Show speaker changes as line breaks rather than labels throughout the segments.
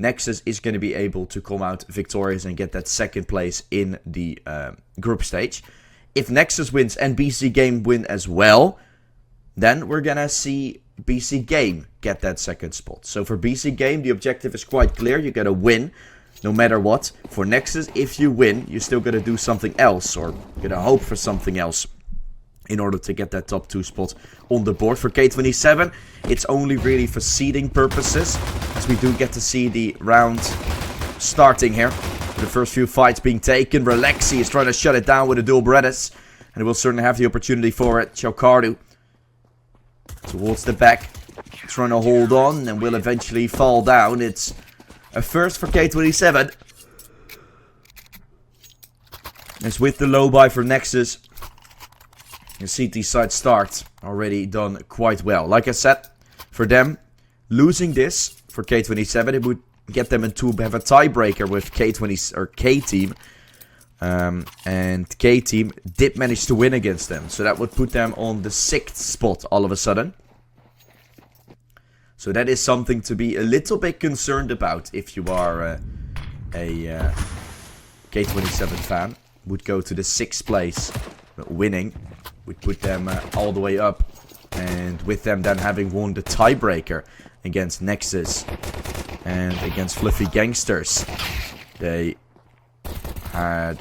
Nexus is going to be able to come out victorious and get that second place in the group stage. If Nexus wins and BC Game win as well, then we're going to see BC Game get that second spot. So for BC Game, the objective is quite clear. You got to win no matter what. For Nexus, if you win, you're still going to do something else, or you're going to hope for something else in order to get that top 2 spot on the board. For K27, it's only really for seeding purposes, as we do get to see the round starting here. The first few fights being taken. Relaxi is trying to shut it down with a dual Bredas, and he will certainly have the opportunity for it. Chokardu towards the back, trying to hold on, and will eventually fall down. It's a first for K27. As with the low buy for Nexus, the CT side start already done quite well. Like I said, for them, losing this for K27, it would get them into have a tiebreaker with K20 or K-Team. And K-Team did manage to win against them. So that would put them on the 6th spot all of a sudden. So that is something to be a little bit concerned about if you are a K27 fan. Would go to the 6th place. But winning would put them all the way up. And with them then having won the tiebreaker against Nexus and against Fluffy Gangsters, they had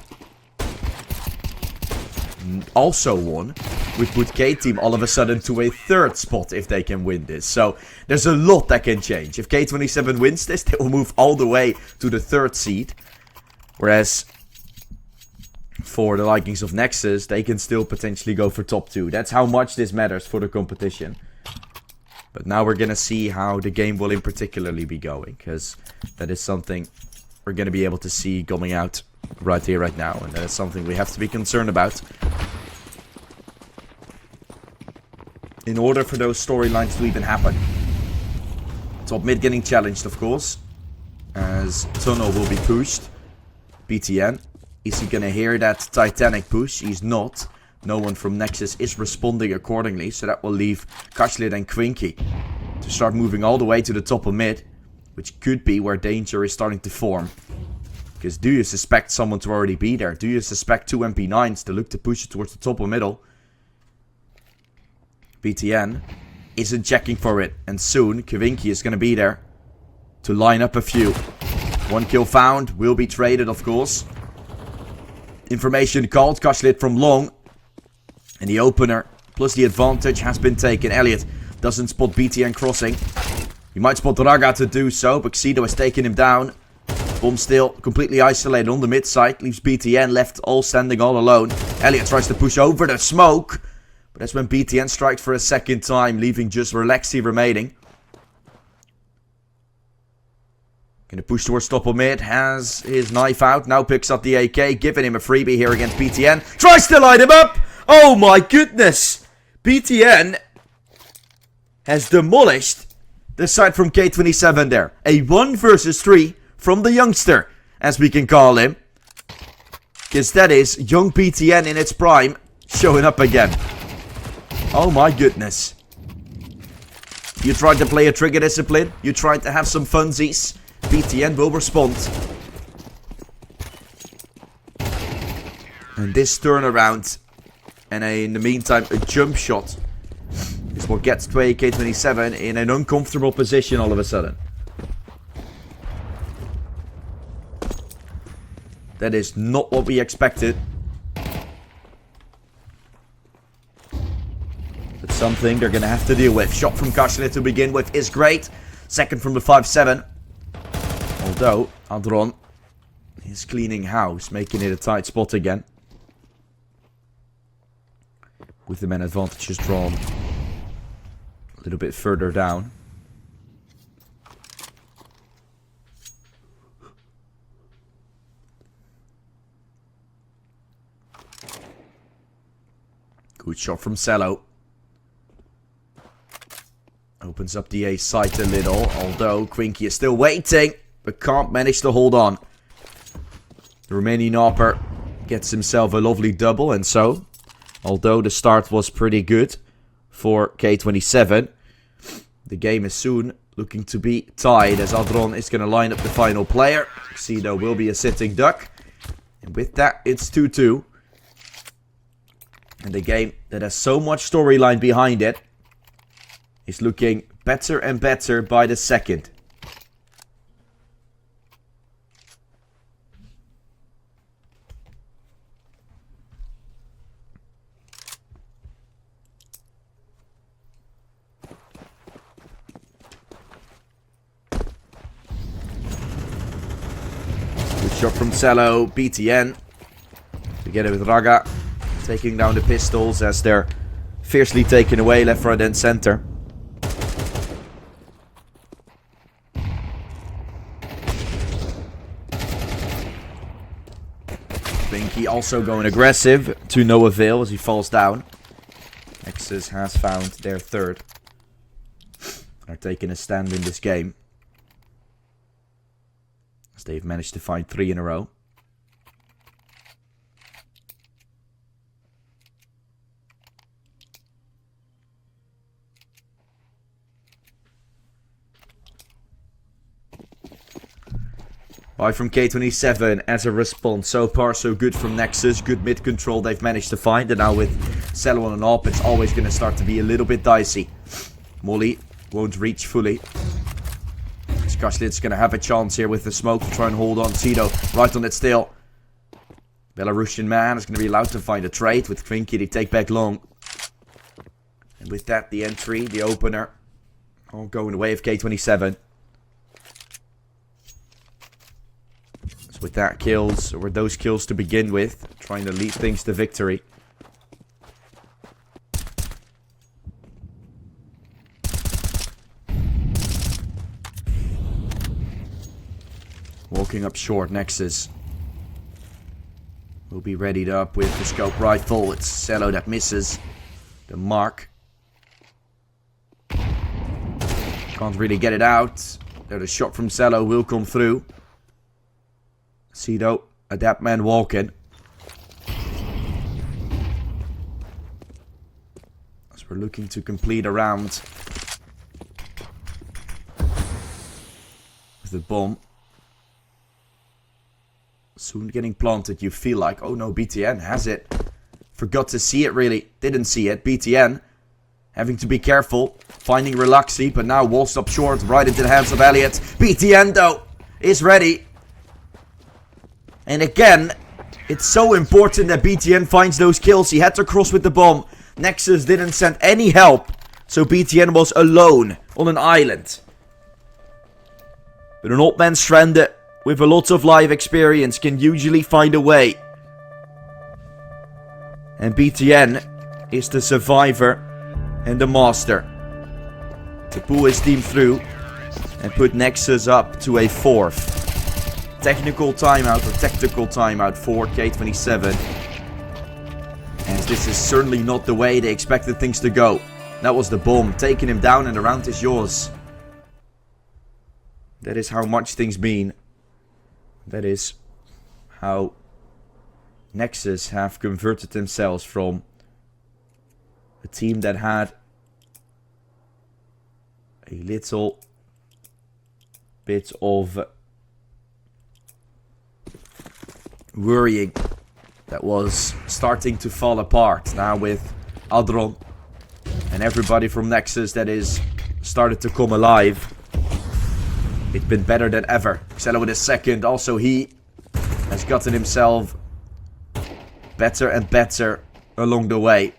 also won, would put K-Team all of a sudden to a 3rd spot if they can win this. So there's a lot that can change. If K27 wins this, they will move all the way to the 3rd seed. Whereas for the likings of Nexus, they can still potentially go for top 2. That's how much this matters for the competition. But now we're going to see how the game will in particularly be going, because that is something we're going to be able to see coming out right here, right now. And that is something we have to be concerned about. In order for those storylines to even happen. Top mid getting challenged, of course, as Tunnel will be pushed. BTN. Is he going to hear that Titanic push? He's not. No one from Nexus is responding accordingly. So that will leave Kashlit and Quinky to start moving all the way to the top of mid. Which could be where danger is starting to form. Because do you suspect someone to already be there? Do you suspect 2 MP9s to look to push it towards the top of middle? BTN isn't checking for it. And soon, Kwinky is going to be there to line up a few. 1 kill found. Will be traded, of course. Information called. Kashlit from long. And the opener, plus the advantage, has been taken. Elliot doesn't spot BTN crossing. He might spot Raga to do so, but Xido has taken him down. Bomb still completely isolated on the mid side. Leaves BTN left all standing all alone. Elliot tries to push over the smoke. But that's when BTN strikes for a second time, leaving just Relaxi remaining. Gonna push towards top of mid. Has his knife out. Now picks up the AK. Giving him a freebie here against BTN. Tries to light him up. Oh my goodness. BTN has demolished the side from K27 there. A 1 versus 3 from the youngster, as we can call him. Because that is young BTN in its prime showing up again. Oh my goodness. You tried to play a trigger discipline. You tried to have some funsies. BTN will respond. And this turnaround, and in the meantime a jump shot, is what gets K27 in an uncomfortable position all of a sudden. That is not what we expected. But something they're going to have to deal with. Shot from Kashlet to begin with is great. Second from the 5-7. Although, Adron is cleaning house, making it a tight spot again. With the man advantages drawn a little bit further down. Good shot from Cello. Opens up the A site a little, although Quinky is still waiting, but can't manage to hold on. The Romanian Hopper gets himself a lovely double, and so, although the start was pretty good for K27, the game is soon looking to be tied as Adron is going to line up the final player. Tuxedo will be a sitting duck. And with that, it's 2-2. And the game that has so much storyline behind it is looking better and better by the second. Good shot from Cello, BTN. Together with Raga. Taking down the pistols as they're fiercely taken away left, right and center. Pinky also going aggressive to no avail as he falls down. Nexus has found their third. They're taking a stand in this game, as they've managed to find 3 in a row. Buy from K27 as a response. So far, so good from Nexus. Good mid control they've managed to find. And now with Cello on and op, it's always going to start to be a little bit dicey. Molly won't reach fully. Skaslit's going to have a chance here with the smoke to try and hold on. Tito right on it still. Belarusian man is going to be allowed to find a trade with Twinkie. They take back long. And with that, the entry, the opener, all going the way of K27. With that kills, or those kills to begin with, trying to lead things to victory. Walking up short, Nexus will be readied up with the scope rifle. It's Cello that misses the mark. Can't really get it out. There, the shot from Cello will come through. Cedo, adapt man walking. As we're looking to complete a round with the bomb. Soon getting planted, you feel like, oh no, BTN has it. Forgot to see it really, didn't see it. BTN having to be careful, finding Relaxi, but now wall stop short, right into the hands of Elliot. BTN though, is ready. And again, it's so important that BTN finds those kills. He had to cross with the bomb. Nexus didn't send any help. So BTN was alone on an island. But an old man stranded with a lot of life experience can usually find a way. And BTN is the survivor and the master to pull his team through and put Nexus up to a 4th. Technical timeout or tactical timeout for K27. And this is certainly not the way they expected things to go. That was the bomb, taking him down and the round is yours. That is how much things mean. That is how Nexus have converted themselves from a team that had a little bit of worrying that was starting to fall apart. Now with Adron and everybody from Nexus that is started to come alive, it's been better than ever. Cello with his second, also he has gotten himself better and better along the way.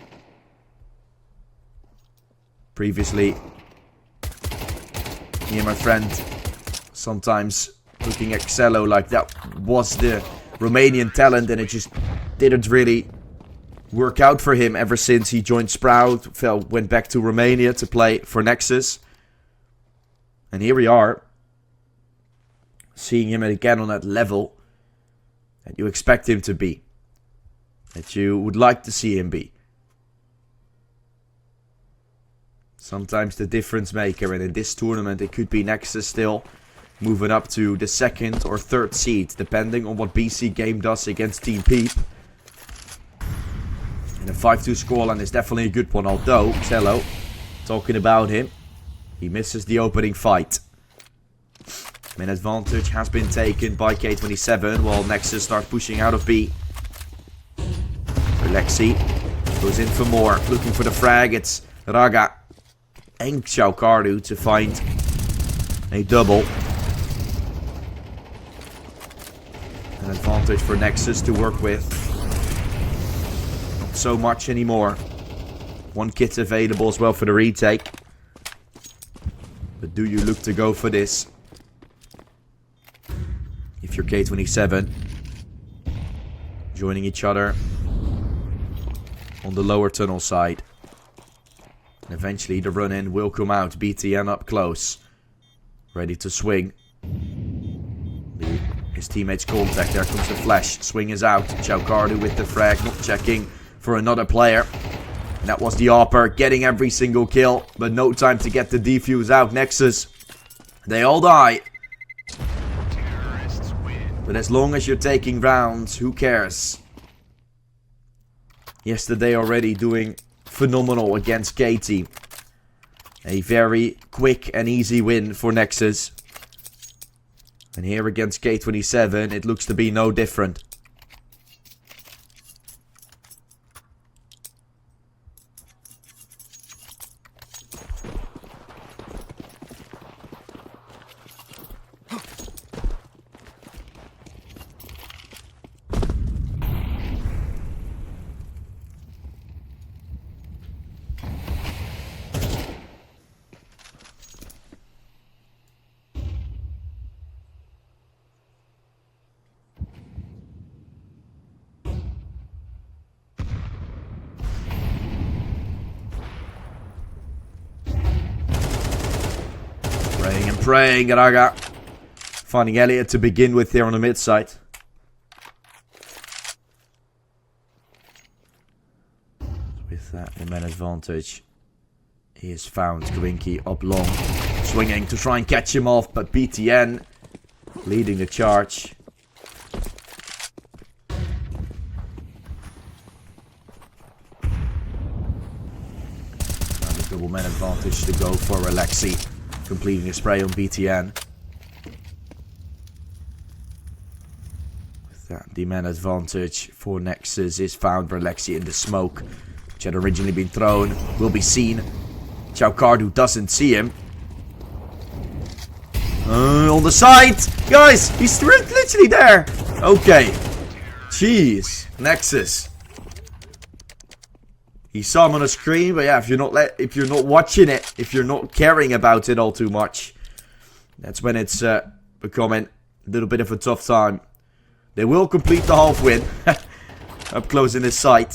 Previously, me and my friend sometimes looking at Cello like that was the Romanian talent, and it just didn't really work out for him ever since he joined Sprout, went back to Romania to play for Nexus. And here we are, seeing him again on that level that you expect him to be, that you would like to see him be. Sometimes the difference maker, and in this tournament it could be Nexus still, moving up to the 2nd or 3rd seed, depending on what BC game does against Team Peep. And a 5-2 scoreline is definitely a good one, although, Cello, talking about him, He misses the opening fight. Main advantage has been taken by K27 while Nexus starts pushing out of B. Alexi goes in for more, looking for the frag. It's Raga and Xiaokardu to find a double. An advantage for Nexus to work with. Not so much anymore. One kit available as well for the retake. But do you look to go for this? If you're K27, joining each other on the lower tunnel side. And eventually the run-in will come out. BTN up close. Ready to swing. His teammates contact. There comes the flash. Swing is out. Xiaokardu with the frag. Not checking for another player. And that was the AWPer. Getting every single kill. But no time to get the defuse out. Nexus. They all die. But as long as you're taking rounds, who cares? Yesterday already doing phenomenal against KT. A very quick and easy win for Nexus. And here against K27, it looks to be no different. Praying, Raga. Finding Elliot to begin with here on the mid side. With that, the man advantage. He is found. Gwinky up long. Swinging to try and catch him off, but BTN leading the charge. Now the double man advantage to go for Alexi. Completing a spray on BTN. With that, the man advantage for Nexus is found. Alexi in the smoke, which had originally been thrown, will be seen. Xiaokardu doesn't see him. On the side! Guys, he's literally there! Okay. Jeez. Nexus. He saw him on the screen, but yeah, if you're not watching it, if you're not caring about it all too much, that's when it's becoming a little bit of a tough time. They will complete the half win. Up close in his sight.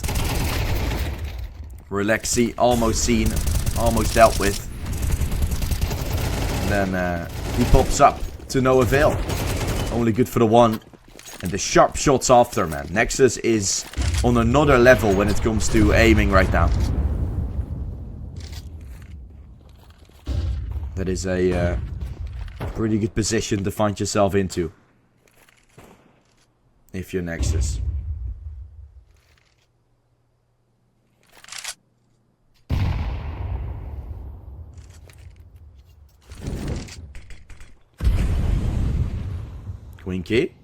Alexi almost seen, almost dealt with. And then he pops up to no avail. Only good for the one. And the sharp shots after, man. Nexus is on another level when it comes to aiming right now. That is a pretty good position to find yourself into. If you're Nexus. Winky.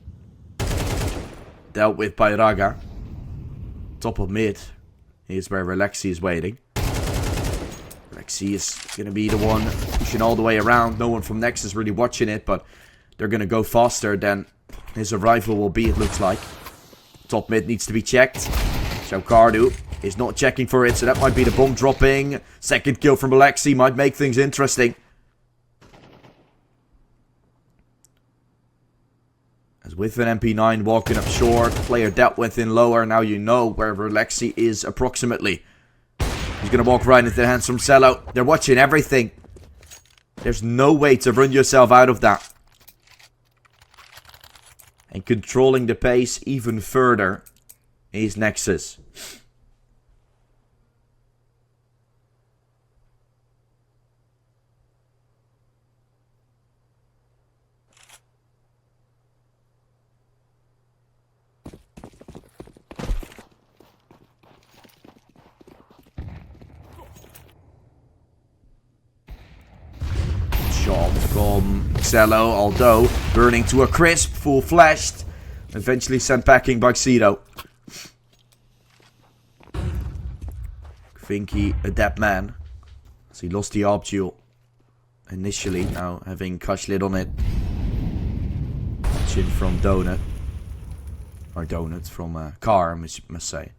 Dealt with by Raga. Top of mid. Here's where Alexi is waiting. Alexi is going to be the one pushing all the way around. No one from Nexus really watching it, but they're going to go faster than his arrival will be, it looks like. Top mid needs to be checked. Xiaokardu is not checking for it, so that might be the bomb dropping. Second kill from Alexi might make things interesting. As with an MP9 walking up short, player dealt with in lower. Now you know where Alexi is approximately. He's going to walk right into the hands from Cello. They're watching everything. There's no way to run yourself out of that. And controlling the pace even further is Nexus. Xello, although burning to a crisp, full flashed. Eventually sent packing by Xedo. Think he adept man. As he lost the ARP duel initially, now having Kush lit on it. Chin from Donut. Or Donut from Car, must say.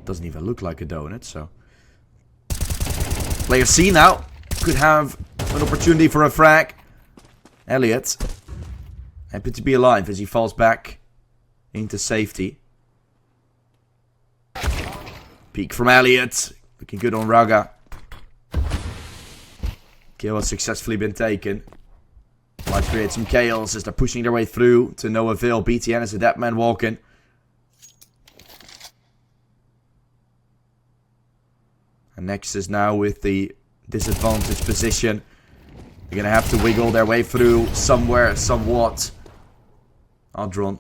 Doesn't even look like a donut, so. Player C now could have an opportunity for a frag. Elliot, happy to be alive as he falls back into safety. Peek from Elliot, looking good on Raga. Kill has successfully been taken. Might create some chaos as they're pushing their way through to no avail. BTN is a dead man walking. And Nexus now with the disadvantaged position. They're going to have to wiggle their way through somewhere, somewhat. Adron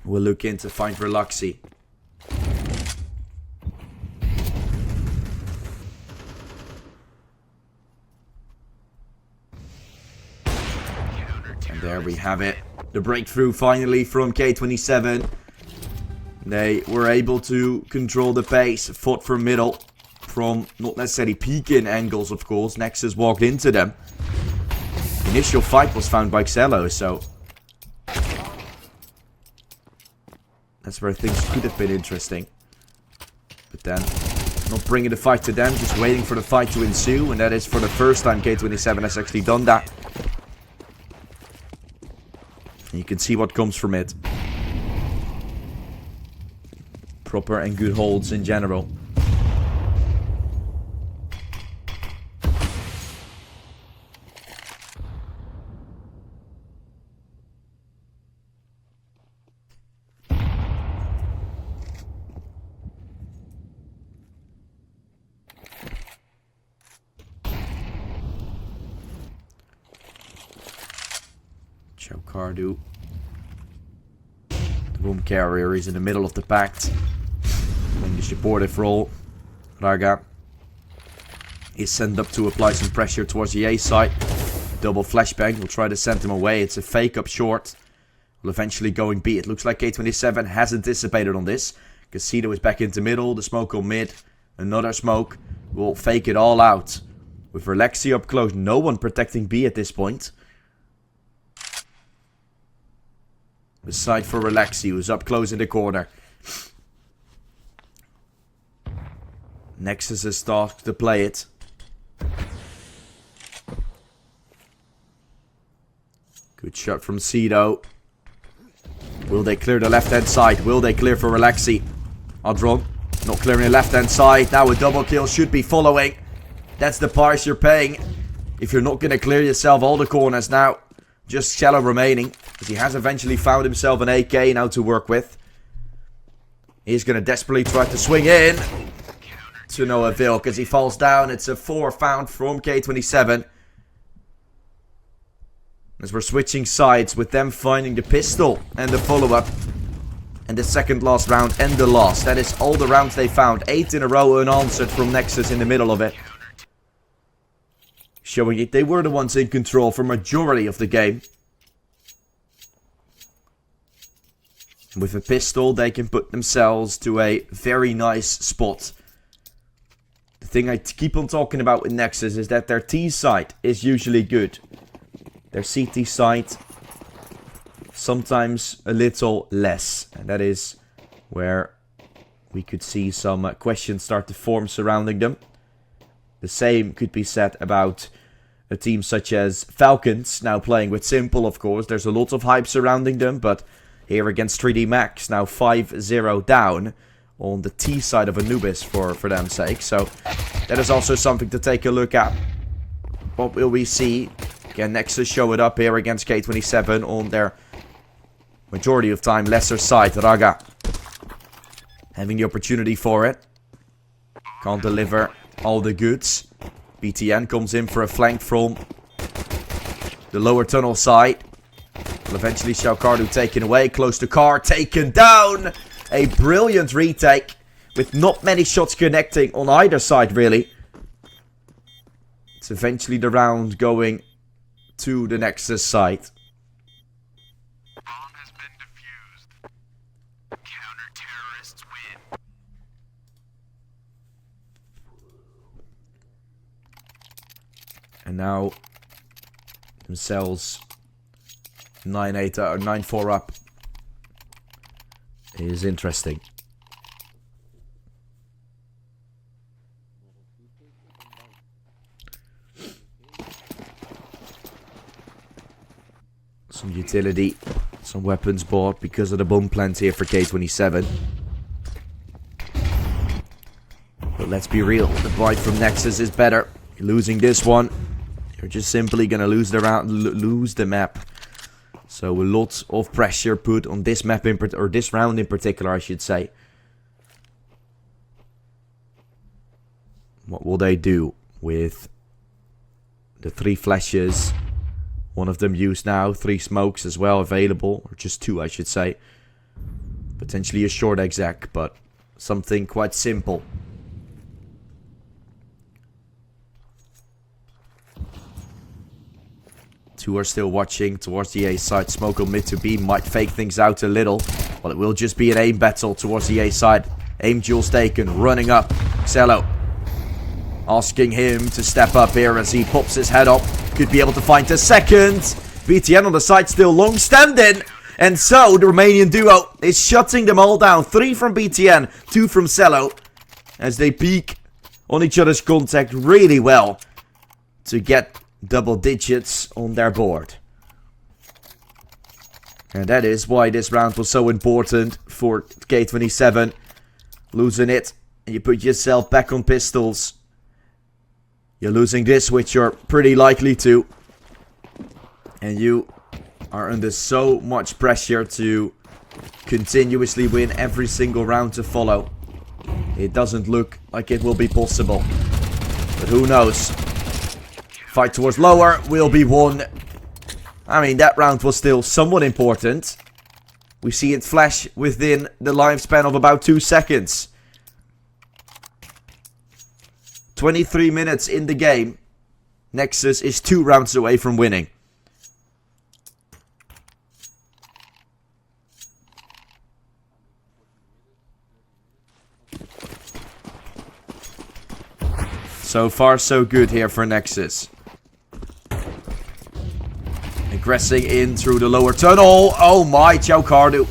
will look in to find Relaxi. And there we have it. The breakthrough finally from K27. They were able to control the pace, fought from middle, from not necessarily peek-in angles, of course. Nexus walked into them. The initial fight was found by Xello, so that's where things could have been interesting. But then, not bringing the fight to them, just waiting for the fight to ensue, and that is for the first time K27 has actually done that. And you can see what comes from it. Proper and good holds in general. Chocardu. The boom carrier is in the middle of the pact. Playing the supportive role. Raga is sent up to apply some pressure towards the A side. Double flashbang. We'll try to send him away. It's a fake up short. Will eventually go in B. It looks like K27 has anticipated on this. Casino is back into middle. The smoke on mid. Another smoke. We'll fake it all out. With Relaxi up close. No one protecting B at this point. The side for Relaxi, who's up close in the corner. Nexus is tasked to play it. Good shot from Cedo. Will they clear the left-hand side? Will they clear for Relaxi? Adron, not clearing the left-hand side. Now a double kill should be following. That's the price you're paying. If you're not going to clear yourself all the corners now. Just Shallow remaining. Because he has eventually found himself an AK now to work with. He's going to desperately try to swing in. To no avail because he falls down. It's a 4 found from K27. As we're switching sides with them finding the pistol and the follow-up. And the second last round and the last. That is all the rounds they found. 8 in a row unanswered from Nexus in the middle of it. Showing it they were the ones in control for majority of the game. With a pistol they can put themselves to a very nice spot. The thing I keep on talking about with Nexus is that their T side is usually good. Their CT side sometimes a little less. And that is where we could see some questions start to form surrounding them. The same could be said about a team such as Falcons, now playing with Simple, of course. There's a lot of hype surrounding them, but here against 3D Max, now 5-0 down on the T side of Anubis for them's sake. So that is also something to take a look at. What will we see? Can Nexus show it up here against K27 on their majority of time lesser side? Raga having the opportunity for it. Can't deliver all the goods. BTN comes in for a flank from the lower tunnel side. Will eventually Shaukardu taken away. Close to Car. Taken down. A brilliant retake. With not many shots connecting on either side, really. It's eventually the round going to the Nexus site.
Bomb has been defused. Counter-terrorists win.
And now themselves 9-8 or 9-4 up is interesting. Some utility, some weapons bought because of the bomb plans here for K27. But let's be real, the fight from Nexus is better. You're losing this one, you're just simply gonna lose the round, lose the map. So a lot of pressure put on this map or this round in particular, I should say. What will they do with the 3 flashes? One of them used now, 3 smokes as well available, or just 2 I should say. Potentially a short exec, but something quite simple. Two are still watching towards the A side. Smoke on mid to B might fake things out a little, but it will just be an aim battle towards the A side. Aim duels taken, running up. Cello asking him to step up here as he pops his head up. Could be able to find a second. BTN on the side still long standing. And so the Romanian duo is shutting them all down. 3 from BTN, 2 from Cello. As they peek on each other's contact really well to get double digits on their board. And that is why this round was so important for K27. Losing it, and you put yourself back on pistols. You're losing this, which you're pretty likely to. And you are under so much pressure to continuously win every single round to follow. It doesn't look like it will be possible. But who knows? Fight towards lower will be won. I mean, that round was still somewhat important. We see it flash within the lifespan of about 2 seconds. 23 minutes in the game. Nexus is 2 rounds away from winning. So far, so good here for Nexus. Aggressing in through the lower tunnel. Oh my, Ciao Cardu.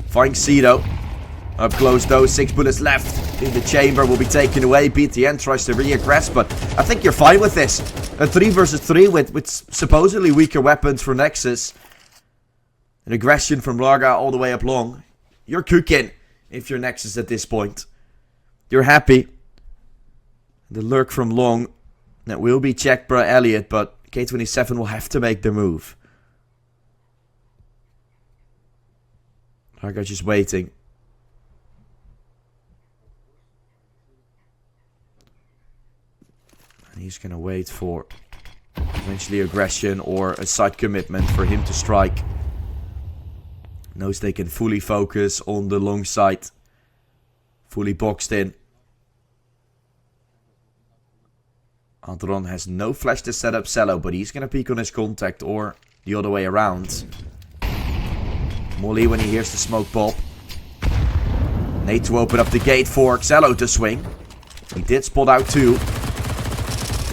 Finds Cedo. Up close though, 6 bullets left in the chamber will be taken away. BTN tries to re-aggress, but I think you're fine with this. A 3 versus 3 with supposedly weaker weapons for Nexus. An aggression from Larga all the way up long. You're cooking if you're Nexus at this point. You're happy. The lurk from long. That will be checked by Elliot, but K27 will have to make the move. Larga just waiting. And he's gonna wait for eventually aggression or a side commitment for him to strike. Knows they can fully focus on the long side. Fully boxed in. Adron has no flash to set up Cello, but he's gonna peek on his contact or the other way around. Molly when he hears the smoke pop. Need to open up the gate for Cello to swing. He did spot out 2.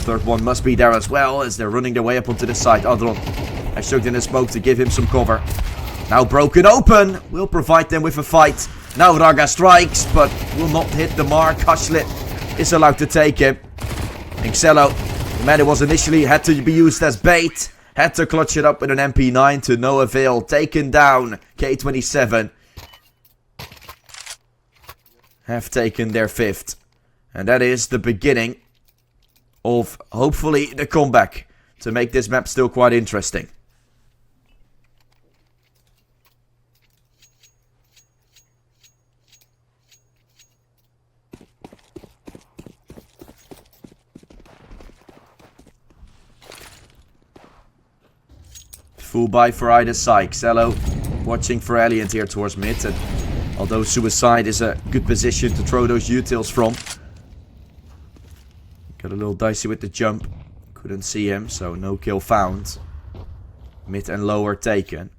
Third one must be there as well as they're running their way up onto the side. Adron has chucked in the smoke to give him some cover. Now broken open. Will provide them with a fight. Now Raga strikes, but will not hit the mark. Hushlit is allowed to take him. Cello, the man who was initially had to be used as bait, had to clutch it up with an MP9 to no avail. Taken down. K27 have taken their 5th. And that is the beginning of hopefully the comeback to make this map still quite interesting. Full buy for either side. Cello watching for Elliot here towards mid. And although Suicide is a good position to throw those utils from. Got a little dicey with the jump. Couldn't see him, so no kill found. Mid and lower taken.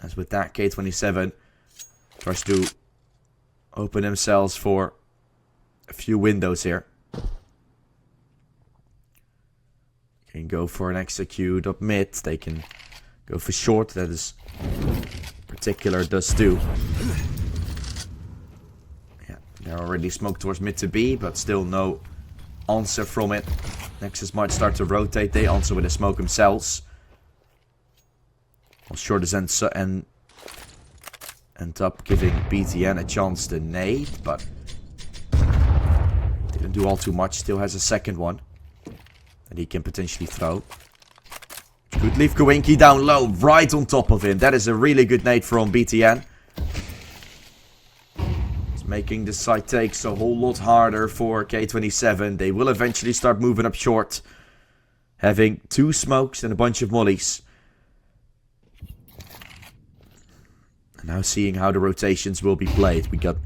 As with that, K27 tries to open themselves for a few windows here. Can go for an execute up mid. They can go for short. That is particular does too. Yeah, they're already smoked towards mid to B, but still no answer from it. Nexus might start to rotate. They answer with a smoke themselves. Well, short is end up giving BTN a chance to nade, but didn't do all too much. Still has a second one that he can potentially throw. Could leave Kowinki down low, right on top of him. That is a really good nade from BTN. It's making the side takes a whole lot harder for K27. They will eventually start moving up short, having 2 smokes and a bunch of mollies. And now seeing how the rotations will be played. We got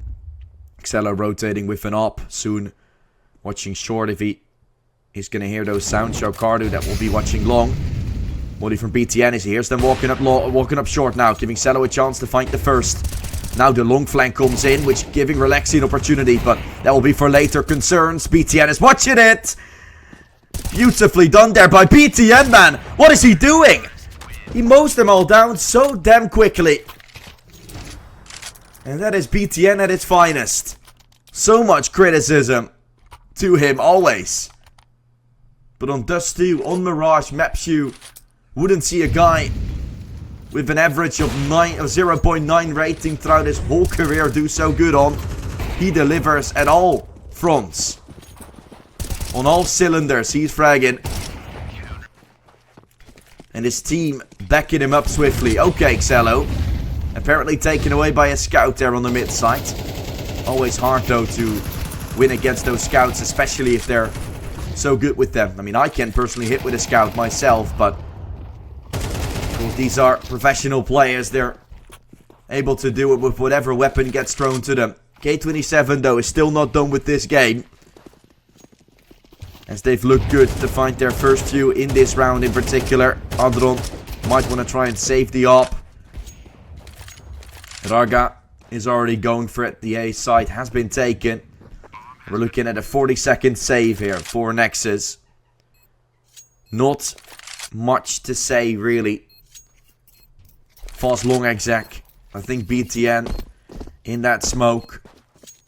Xello rotating with an op. Soon watching short if he's going to hear those sounds. Cardu that will be watching long. Molly from BTN is here. Then walking up short now. Giving Xello a chance to find the first. Now the long flank comes in, which giving Relaxi an opportunity. But that will be for later concerns. BTN is watching it. Beautifully done there by BTN, man. What is he doing? He mows them all down so damn quickly. And that is BTN at its finest. So much criticism to him, always. But on Dust 2, on Mirage maps, you wouldn't see a guy with an average of 0.9 rating throughout his whole career do so good on. He delivers at all fronts. On all cylinders, he's fragging. And his team backing him up swiftly. Okay, Xello. Apparently taken away by a scout there on the mid side. Always hard though to win against those scouts, especially if they're so good with them. I mean, I can personally hit with a scout myself, but well, these are professional players. They're able to do it with whatever weapon gets thrown to them. K27 though is still not done with this game, as they've looked good to find their first few in this round in particular. Adron might want to try and save the op. Raga is already going for it. The A side has been taken. We're looking at a 40-second save here for Nexus. Not much to say, really. Fast long exec. I think BTN in that smoke.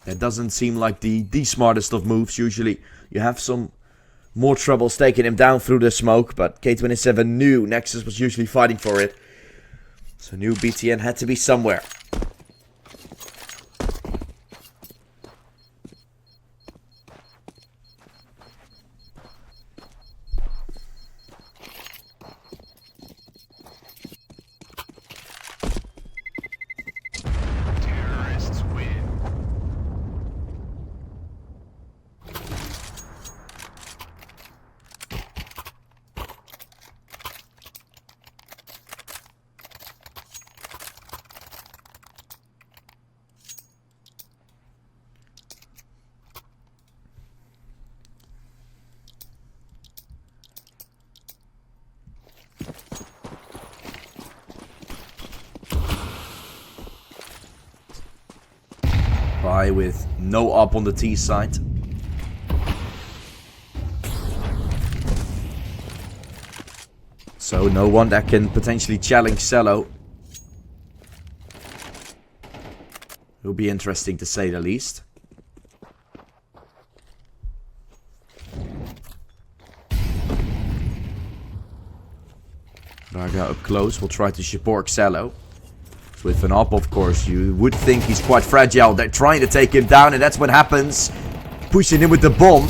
That doesn't seem like the smartest of moves. Usually you have some more troubles taking him down through the smoke. But K27 knew Nexus was usually fighting for it. So knew BTN had to be somewhere. With no up on the T side. So no one that can potentially challenge Xello. It'll be interesting to say the least. Raga up close will try to support Xello. With an op, of course, you would think he's quite fragile. They're trying to take him down, and that's what happens. Pushing him with the bomb.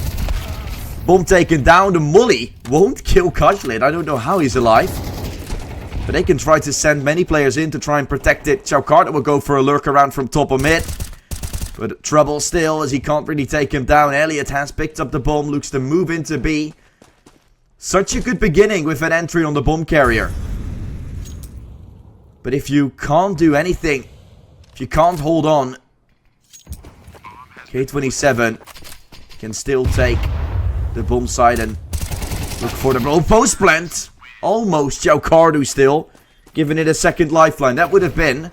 Bomb taken down. The molly won't kill Kajlit. I don't know how he's alive. But they can try to send many players in to try and protect it. Chaucarda will go for a lurk around from top of mid. But trouble still, as he can't really take him down. Elliot has picked up the bomb, looks to move into B. Such a good beginning with an entry on the bomb carrier. But if you can't do anything, if you can't hold on, K27 can still take the bomb site and look for the post plant. Almost Xiaocardu still, giving it a second lifeline. That would have been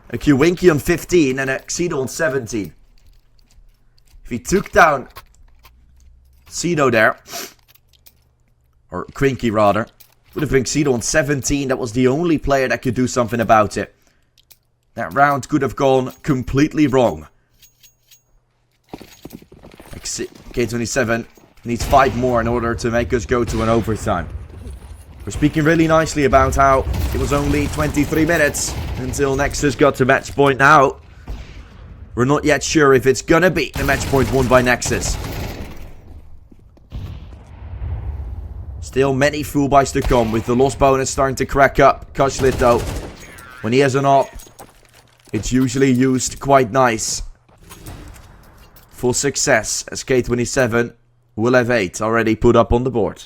a Kwinky on 15 and a Xedo on 17. If he took down Xedo there, or Kwinky rather, would have been Xedo on 17. That was the only player that could do something about it. That round could have gone completely wrong. K27 needs 5 more in order to make us go to an overtime. We're speaking really nicely about how it was only 23 minutes until Nexus got to match point. Now, we're not yet sure if it's gonna be the match point won by Nexus. Still many full buys to come, with the loss bonus starting to crack up. Kushlit though, when he has an op, it's usually used quite nice. For success, as K27 will have 8 already put up on the board.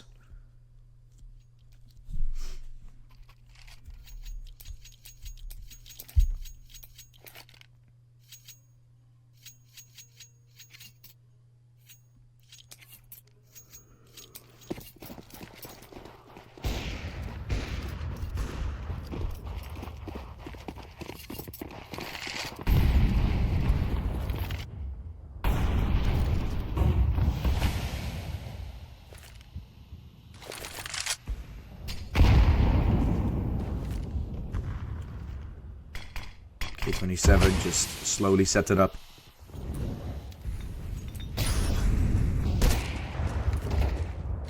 K27 just slowly set it up.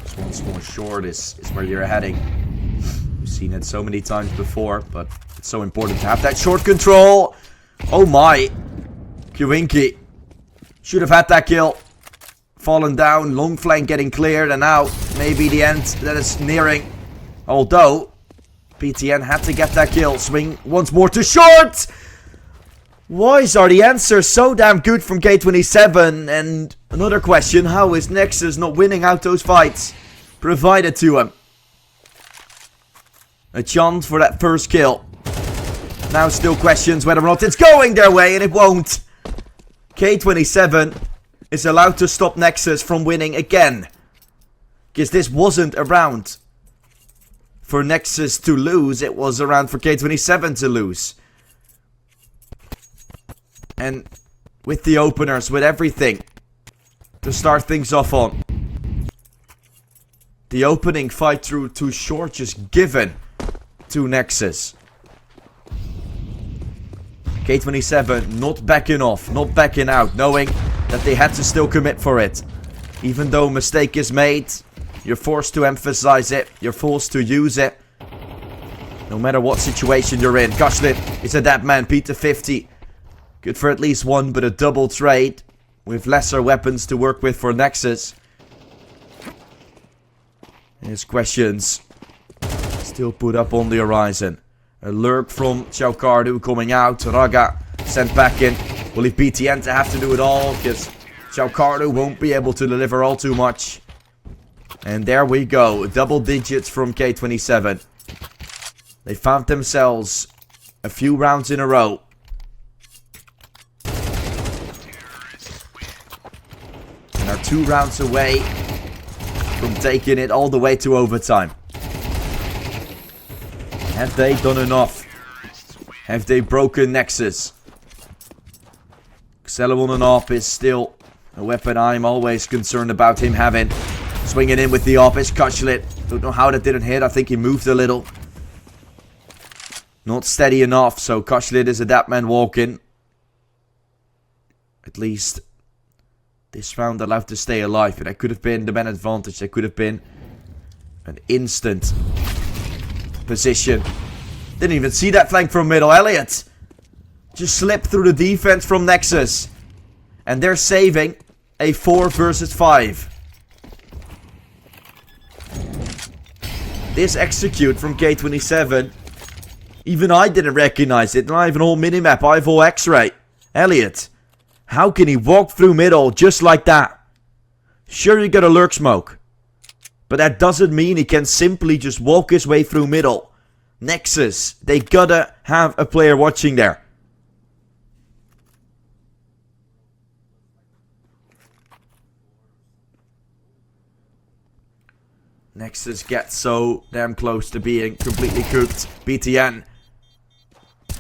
Just once more short is where you're heading. We've seen it so many times before, but it's so important to have that short control. Oh my. Kwinky should have had that kill. Fallen down, long flank getting cleared, and now maybe the end that is nearing. Although, PTN had to get that kill. Swing once more to short! Why are the answers so damn good from K27? And another question, how is Nexus not winning out those fights provided to him? A chance for that first kill. Now still questions whether or not it's going their way, and it won't. K27 is allowed to stop Nexus from winning again. Because this wasn't a round for Nexus to lose, it was a round for K27 to lose. And with the openers, with everything to start things off on. The opening fight through too short, just given to Nexus. K27 not backing off, not backing out, knowing that they had to still commit for it. Even though a mistake is made, you're forced to emphasize it, you're forced to use it. No matter what situation you're in. Kushlit is a dead man, Peter 50. Good for at least one, but a double trade with lesser weapons to work with for Nexus. His questions still put up on the horizon. A lurk from Xiaocardu coming out. Raga sent back in. Will leave BTN to have to do it all, because Xiaocardu won't be able to deliver all too much. And there we go. Double digits from K27. They found themselves a few rounds in a row. And are 2 rounds away from taking it all the way to overtime. Have they done enough? Have they broken Nexus? Xelon on an op is still a weapon I'm always concerned about him having. Swinging in with the op is Kushlit. Don't know how that didn't hit. I think he moved a little. Not steady enough, so Kushlit is a dead man walking. At least this round allowed to stay alive. But that could have been the man advantage. That could have been an instant position. Didn't even see that flank from middle. Elliot just slipped through the defense from Nexus. And they're saving a 4 versus 5. This execute from K27. Even I didn't recognize it. Not even a whole minimap. I have all X-ray. Elliot. How can he walk through middle just like that? Sure, you got a lurk smoke. But that doesn't mean he can simply just walk his way through middle. Nexus. They gotta have a player watching there. Nexus gets so damn close to being completely cooked. BTN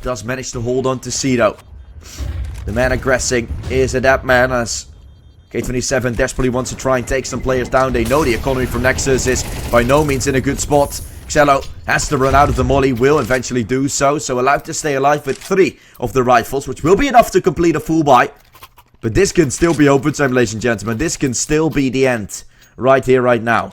does manage to hold on to C though. The man aggressing is Adept Man as K27 desperately wants to try and take some players down. They know the economy from Nexus is by no means in a good spot. Xello has to run out of the molly, will eventually do so. So allowed to stay alive with 3 of the rifles, which will be enough to complete a full buy. But this can still be overtime, ladies and gentlemen. This can still be the end. Right here, right now.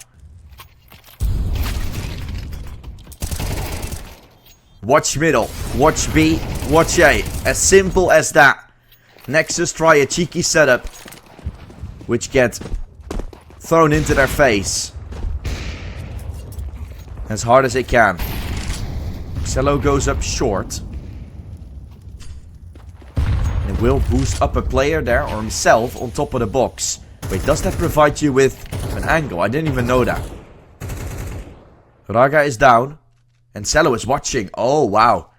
Watch middle, watch B, watch A. As simple as that. Nexus try a cheeky setup, which gets thrown into their face as hard as they can. Xello goes up short. And it will boost up a player there, or himself, on top of the box. Wait, does that provide you with an angle? I didn't even know that. Raga is down. And Xello is watching. Oh, wow.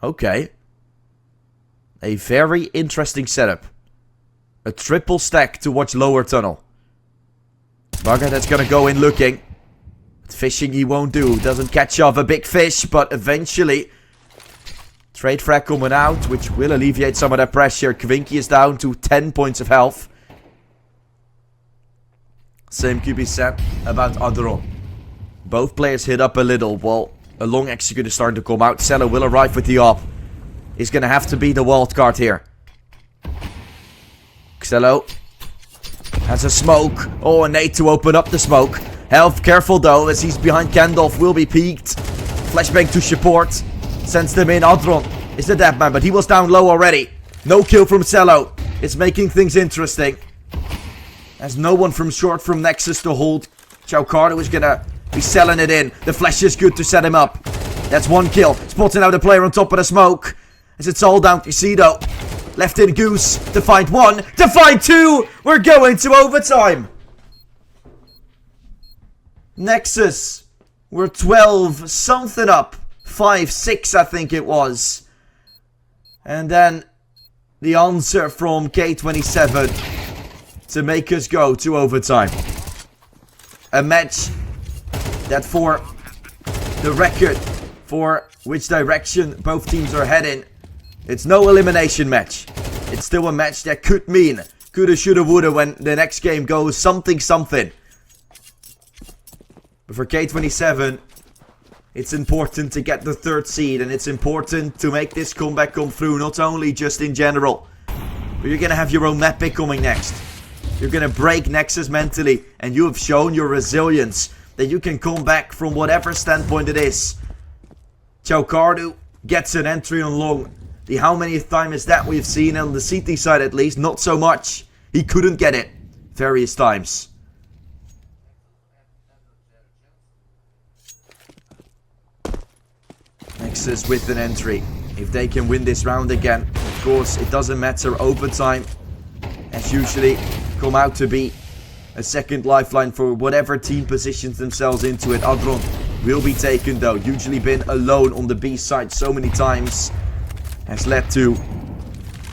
Okay. A very interesting setup. A triple stack to watch lower tunnel. Raga that's gonna go in looking. But fishing he won't do. Doesn't catch off a big fish, but eventually... Trade frag coming out, which will alleviate some of that pressure. Kwinky is down to 10 points of health. Same could be said about Adron. Both players hit up a little. Well, a long execute is starting to come out. Xello will arrive with the op. He's going to have to be the wild card here. Xello has a smoke. Oh, a nade to open up the smoke. Health, careful though, as he's behind Gandalf. Will be peeked. Flashbang to support. Sends them in. Adron is the dead man, but he was down low already. No kill from Xello. It's making things interesting. There's no one from short from Nexus to hold. Chaucardo is going to... He's selling it in. The flash is good to set him up. That's 1 kill. Spotting out the player on top of the smoke. As it's all down to Cedo. Left in Goose. To find 1. To find 2. We're going to overtime. Nexus. We're 12 something up. 5-6 I think it was. And then the answer from K27 to make us go to overtime. A match that for the record, for which direction both teams are heading, it's no elimination match. It's still a match that could mean coulda, shoulda, woulda when the next game goes something. But for K27, it's important to get the 3rd seed, and it's important to make this comeback come through, not only just in general, but you're gonna have your own map pick coming next. You're gonna break Nexus mentally, and you have shown your resilience. That you can come back from whatever standpoint it is. Chaucardo gets an entry on long. The how many times is that we've seen on the CT side at least? Not so much. He couldn't get it. Various times. Nexus with an entry. If they can win this round again, of course, it doesn't matter. Overtime, as usually, come out to be a second lifeline for whatever team positions themselves into it. Adron will be taken though. Usually been alone on the B side so many times. Has led to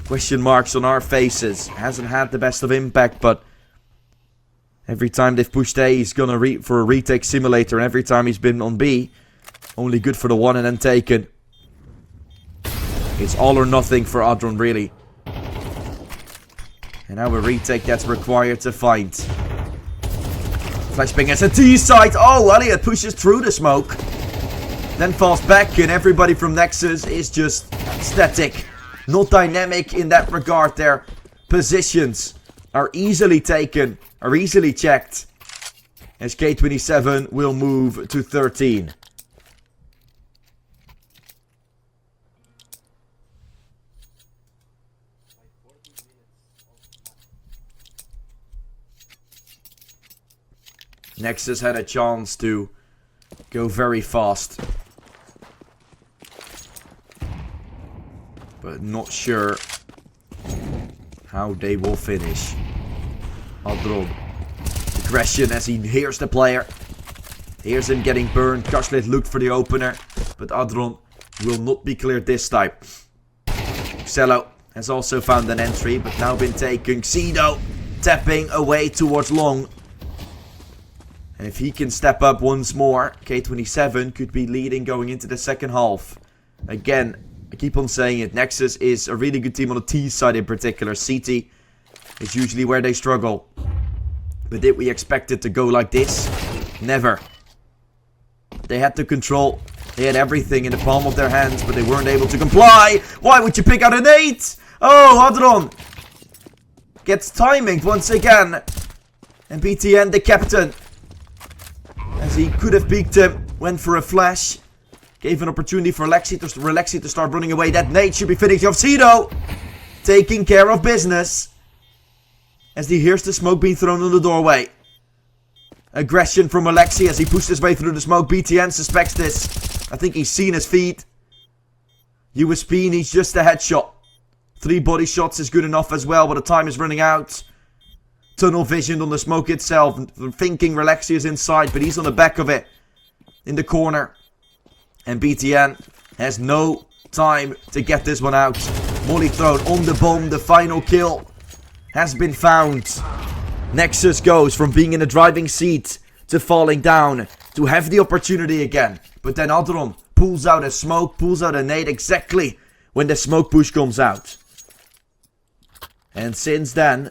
question marks on our faces. Hasn't had the best of impact, but every time they've pushed A, he's gonna for a retake simulator. And every time he's been on B, only good for the one and then taken. It's all or nothing for Adron really. And now a retake that's required to find. Flashbang as a T site. Oh, Elliot pushes through the smoke. Then falls back, and everybody from Nexus is just static. Not dynamic in that regard. Their positions are easily taken, are easily checked. As K27 will move to 13. Nexus had a chance to go very fast. But not sure how they will finish. Adron. Aggression as he hears the player. Hears him getting burned. Kashlet looked for the opener. But Adron will not be cleared this time. Xello has also found an entry, but now been taken. Cedo tapping away towards long. And if he can step up once more, K27 could be leading going into the second half. Again, I keep on saying it, Nexus is a really good team on the T side in particular. CT is usually where they struggle. But did we expect it to go like this? Never. They had the control. They had everything in the palm of their hands, but they weren't able to comply. Why would you pick out an 8? Oh, Hadron gets timinged once again. And BTN, the captain, as he could have peeked him, went for a flash. Gave an opportunity for Relaxi to start running away. That nade should be finishing off Cedo. Taking care of business. As he hears the smoke being thrown on the doorway. Aggression from Alexi as he pushed his way through the smoke. BTN suspects this. I think he's seen his feet. USP needs just a headshot. 3 body shots is good enough as well, but the time is running out. Tunnel vision on the smoke itself. Thinking Relaxi is inside, but he's on the back of it. In the corner. And BTN has no time to get this one out. Molly thrown on the bomb. The final kill has been found. Nexus goes from being in the driving seat to falling down to have the opportunity again. But then Adron pulls out a smoke, pulls out a nade exactly when the smoke push comes out. And since then,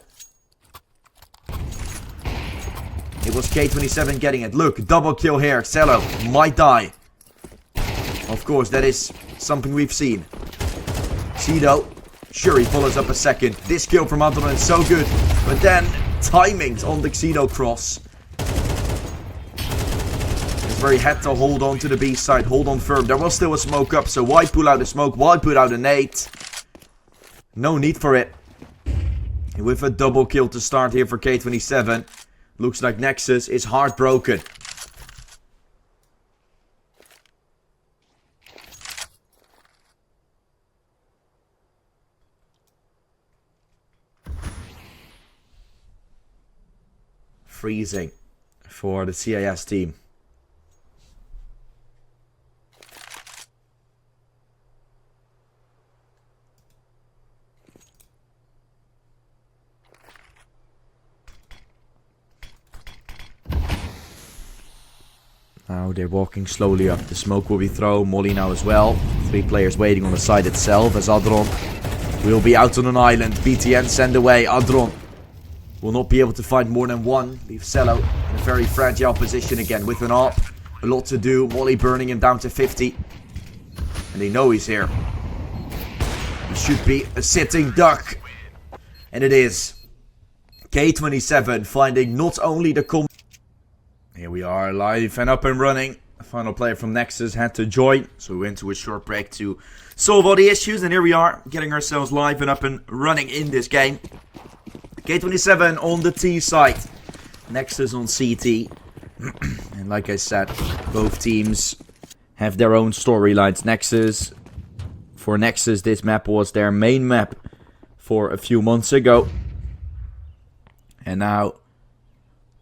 it was K27 getting it. Look, double kill here. Cello might die. Of course, that is something we've seen. Cedo, sure, he follows up a second. This kill from Adron is so good. But then, timings on the Cedo cross. It's where he had to hold on to the B side, hold on firm. There was still a smoke up, so why pull out a smoke? Why put out a nade? No need for it. With a double kill to start here for K27. Looks like Nexus is heartbroken. Freezing for the CIS team. Now they're walking slowly up. The smoke will be thrown. Molly now as well. 3 players waiting on the side itself as Adron will be out on an island. BTN send away. Adron will not be able to find more than one. Leave Cello in a very fragile position again with an AWP. A lot to do. Molly burning him down to 50. And they know he's here. He should be a sitting duck. And it is. K27 finding not only the Here we are live and up and running. The final player from Nexus had to join. So we went to a short break to solve all the issues. And here we are getting ourselves live and up and running in this game. K27 on the T side. Nexus on CT. And like I said, both teams have their own storylines. For Nexus, this map was their main map for a few months ago. And now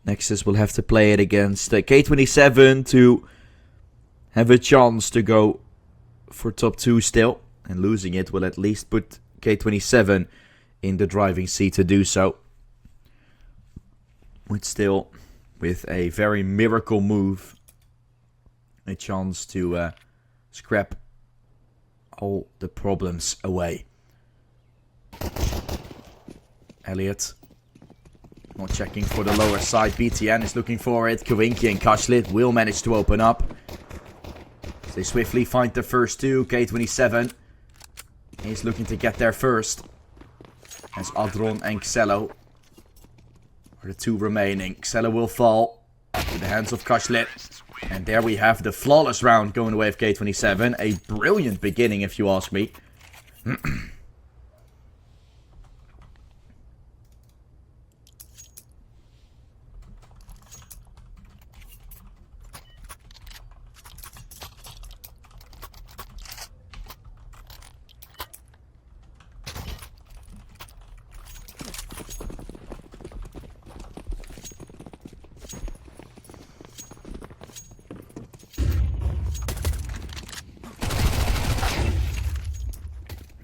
Nexus will have to play it against K27 to have a chance to go for top 2 still. And losing it will at least put K27 in the driving seat to do so. With a very miracle move, a chance to scrap all the problems away. Elliot not checking for the lower side. BTN is looking for it. Kawinki and Kashlit will manage to open up. They swiftly find the first 2. K27 is looking to get there first. As Adron and Xello are the 2 remaining. Xello will fall to the hands of Kashlit. And there we have the flawless round going away with K27. A brilliant beginning if you ask me.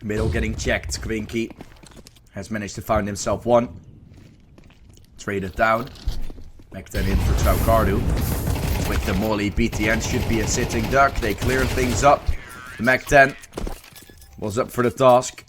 Middle getting checked. Kwinky has managed to find himself one. Traded down. Back in for Traucardu. With the molly, BTN should be a sitting duck. They clear things up. The Mac 10 was up for the task.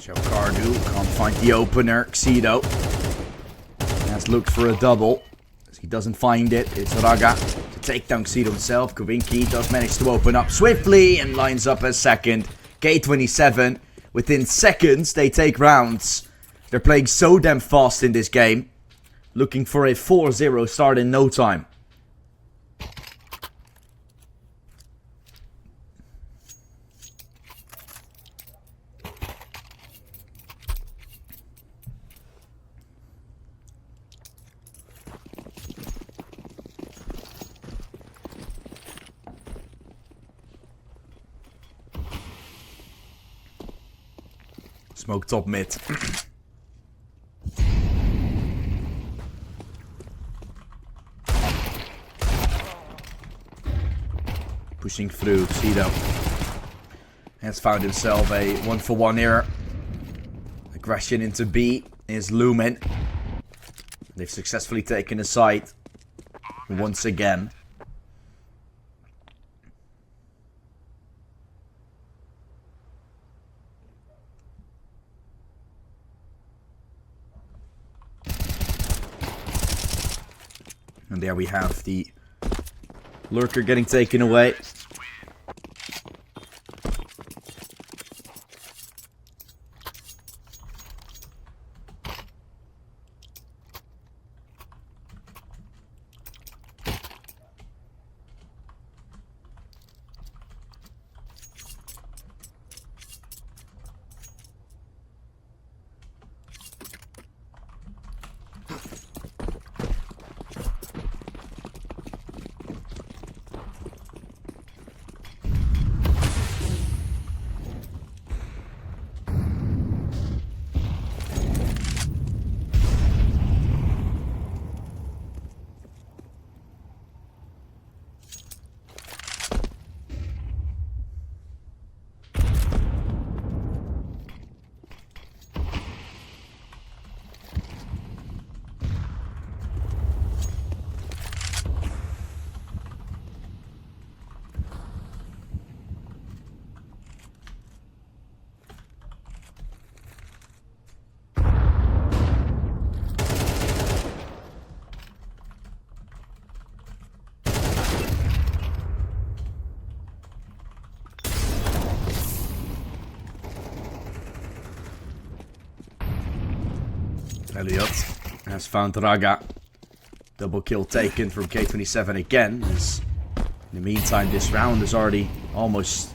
Traucardu can't find the opener. Xido has looked for a double. As he doesn't find it, it's Raga to take down Xido himself. Kowinki does manage to open up swiftly and lines up as second. K27, within seconds, they take rounds. They're playing so damn fast in this game. Looking for a 4-0 start in no time. Smoke top mid. Pushing through, Xido has found himself a 1-for-1 here. Aggression into B is looming. They've successfully taken a site once again. And there we have the lurker getting taken away. Elliot has found Raga. Double kill taken from K27 again. As in the meantime, this round is already almost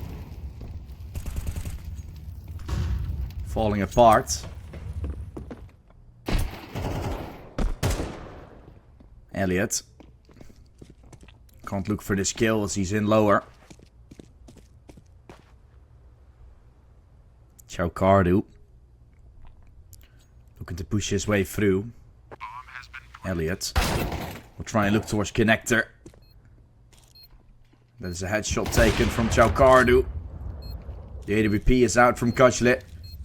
falling apart. Elliot can't look for this kill as he's in lower. Traucardu looking to push his way through. Elliot will try and look towards connector. That is a headshot taken from Traucardu. The AWP is out from Kajlit.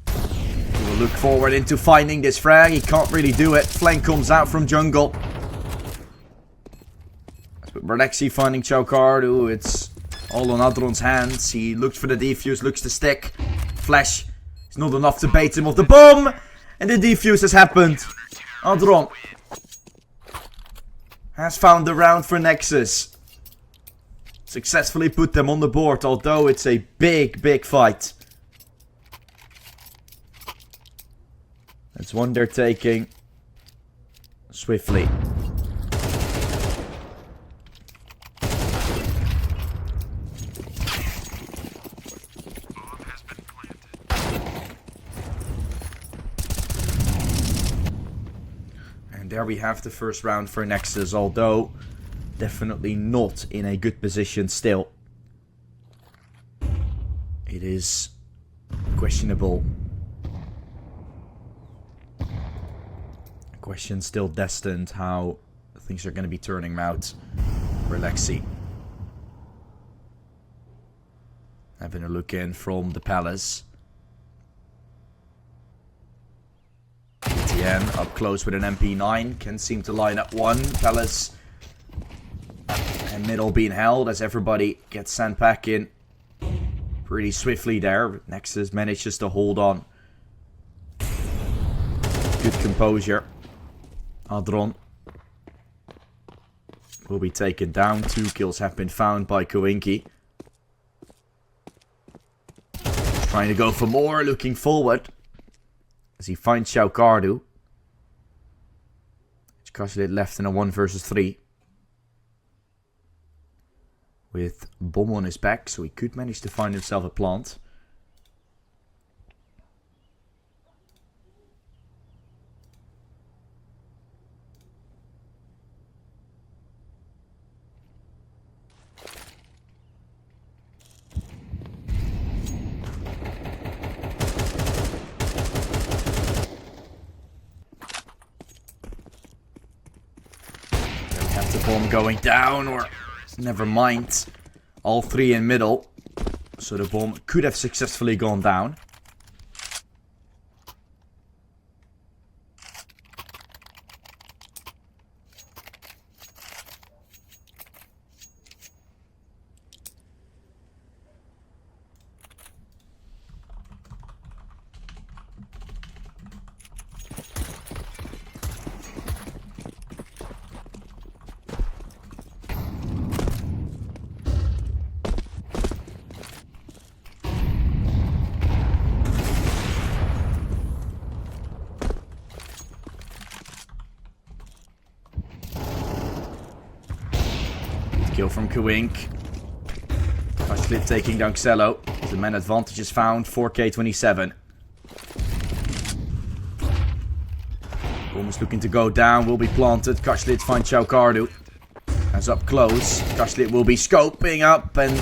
He will look forward into finding this frag. He can't really do it. Flank comes out from jungle. But Berlexi finding Traucardu. It's all on Adron's hands. He looks for the defuse, looks to stick. Flash is not enough to bait him off the bomb. And the defuse has happened. Adron has found the round for Nexus. Successfully put them on the board, although it's a big, big fight. That's one they're taking swiftly. there we have the first round for Nexus, although definitely not in a good position still. It is questionable. Question still destined how things are going to be turning out for Lexi. Having a look in from the palace. ETN up close with an MP9. Can seem to line up one. Palace and middle being held as everybody gets sent back in pretty swiftly there. Nexus manages to hold on. Good composure. Adron will be taken down. 2 kills have been found by Kowinki. Trying to go for more, looking forward. As he finds Xiao Cardu. Kaslit left in a 1 versus 3. With bomb on his back, so he could manage to find himself a plant. Bomb going down, or never mind. All 3 in middle. So the bomb could have successfully gone down. Kill from Kwink. Kaslit taking down Xello. The man advantage is found for K27. Almost looking to go down. Will be planted. Kaslit finds Xiao Cardu. As up close. Kaslit will be scoping up and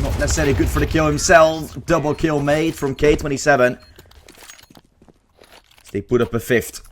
not necessarily good for the kill himself. Double kill made from K27. They put up a 5th.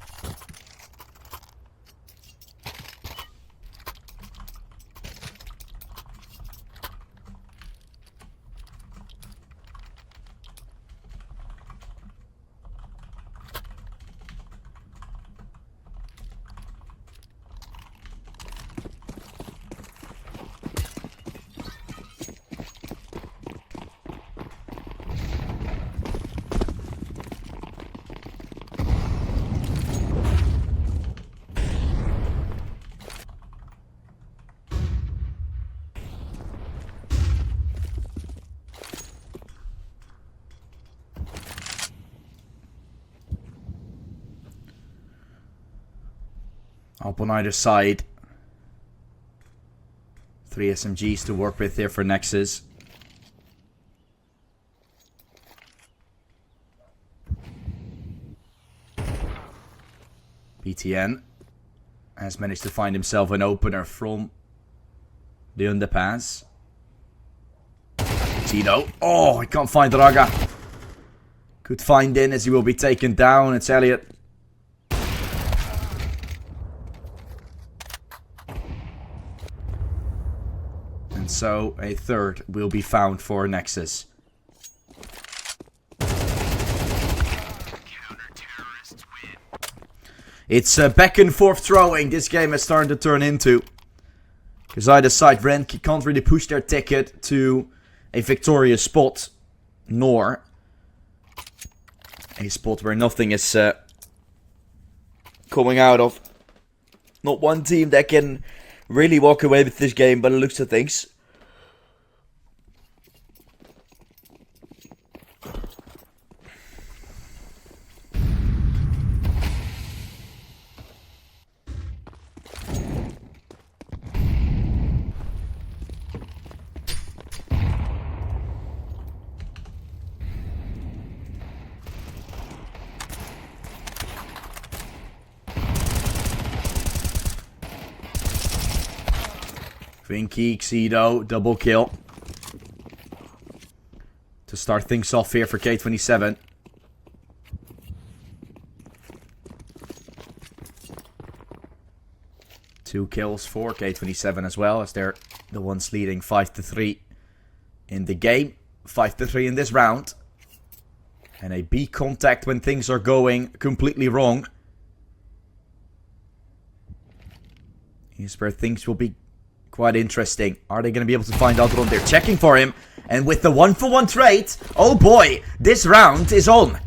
Up on either side. 3 SMGs to work with here for Nexus. BTN has managed to find himself an opener from the underpass. Tito. Oh, I can't find Raga. Could find in as he will be taken down. It's Elliot. And so a 3rd will be found for Nexus. It's back and forth throwing this game is starting to turn into. Because either side Renki can't really push their ticket to a victorious spot. Nor a spot where nothing is coming out of. Not one team that can really walk away with this game by the looks of things. Vinky, Xido, double kill. To start things off here for K27. Two kills for K27 as well, as they're the ones leading 5-3 in the game. 5-3 in this round. And a B contact when things are going completely wrong. Here's where things will be quite interesting. Are they going to be able to find Adron? They're checking for him. And with the 1-for-1 trade, oh boy, this round is on.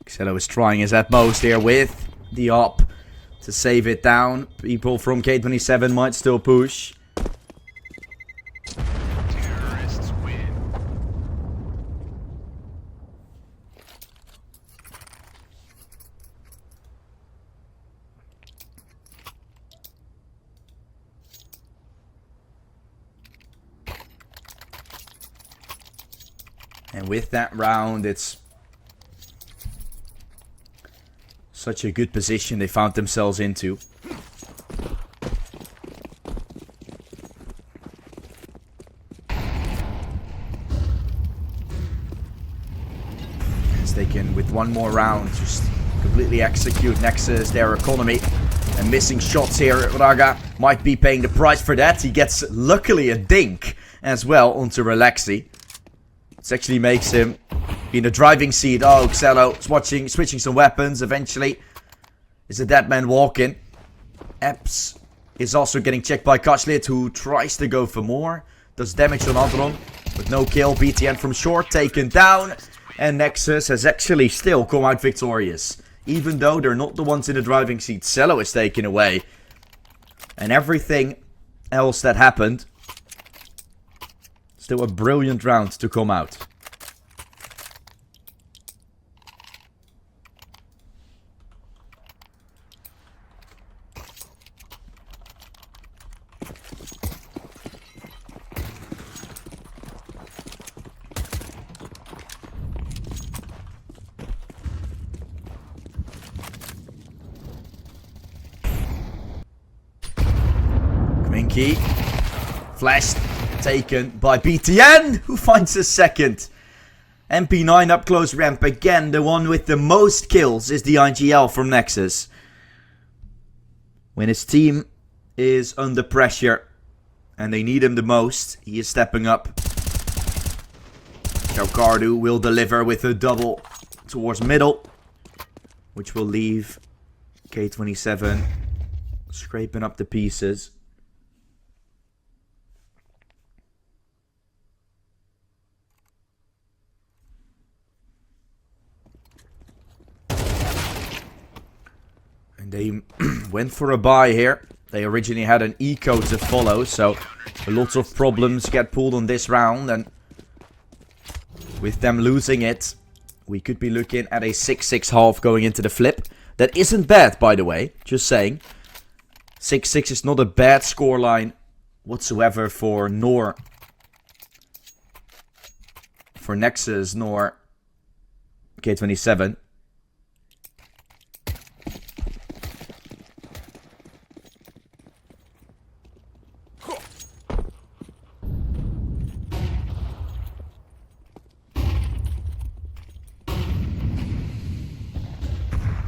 Xelo is trying his utmost here with the op to save it down. People from K27 might still push.
Terrorists win.
And with that round, it's such a good position they found themselves into. As they can, with one more round, just completely execute Nexus, their economy. And missing shots here, Raga might be paying the price for that. He gets, luckily, a dink as well onto Relaxi. This actually makes him in the driving seat. Oh, Xelo is switching some weapons. Eventually, is a dead man walking. Epps is also getting checked by Kashlit, who tries to go for more. Does damage on Adron, but no kill. BTN from short taken down. And Nexus has actually still come out victorious. Even though they're not the ones in the driving seat. Xelo is taken away. And everything else that happened. Still a brilliant round to come out. Kminky. Flashed. Taken by BTN, who finds a second. MP9 up close ramp again. The one with the most kills is the IGL from Nexus. When his team is under pressure and they need him the most, he is stepping up. Chaukardu will deliver with a double towards middle, which will leave K27 scraping up the pieces. They went for a buy here. They originally had an eco to follow, so a lot of problems get pulled on this round. And with them losing it, we could be looking at a 6-6 half going into the flip. That isn't bad, by the way. Just saying. 6-6 is not a bad scoreline whatsoever for Nexus nor K27.